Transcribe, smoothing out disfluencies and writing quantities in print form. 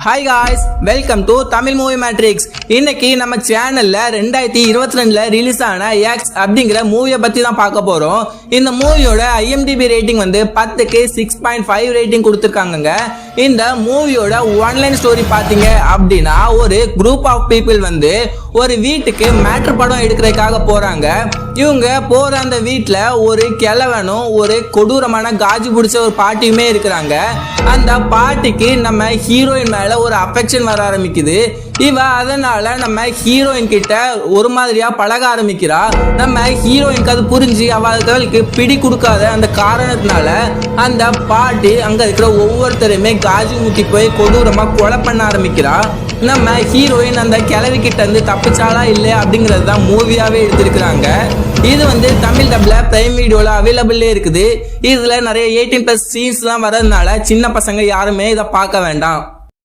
Hi guys, welcome to Tamil movie matrix. இன்னைக்கு நம்ம சேனல்ல 2022ல ரிலீஸ் ஆன எக்ஸ் அப்படிங்கிற மூவியை பத்தி தான் பார்க்க போறோம். இந்த மூவியோட IMDb ரேட்டிங் வந்து 10க்கு 6.5 ரேட்டிங் கொடுத்துருக்காங்க. இந்த மூவியோட ஒன்லைன் ஸ்டோரி பாத்தீங்க அப்படின்னா, ஒரு குரூப் ஆஃப் பீப்புள் வந்து ஒரு வீட்டுக்கு மேட்ரு படம் எடுக்கிறதுக்காக போறாங்க. இவங்க போற அந்த வீட்டுல ஒரு கிழவனும் ஒரு கொடூரமான காஜி பிடிச்ச ஒரு பாட்டியுமே இருக்கிறாங்க. அந்த பாட்டிக்கு நம்ம ஹீரோயின் மேல ஒரு அஃபெக்ஷன் வர ஆரம்பிக்குது. இவ அதனால நம்ம ஹீரோயின் கிட்ட ஒரு மாதிரியா பழக ஆரம்பிக்கிறா. நம்ம ஹீரோயினுக்கு அது புரிஞ்சு அவளுக்கு பிடி கொடுக்காத அந்த காரணத்தினால அந்த பாட்டி அங்க இருக்கிற ஒவ்வொருத்தருமே காஜி ஊத்தி போய் கொடூரமா கொலை பண்ண ஆரம்பிக்கிறா. நம்ம ஹீரோயின் அந்த கிழவி கிட்ட இருந்து தப்பிச்சாலா இல்லையா அப்படிங்கிறது தான் மூவியாவே எடுத்திருக்கிறாங்க. இது வந்து தமிழ் டப்ல பிரைம் வீடியோல அவைலபிள்லே இருக்குது. இதுல நிறைய 18+ சீன்ஸ் எல்லாம் வரதுனால சின்ன பசங்க யாருமே இதை பார்க்க வேண்டாம்.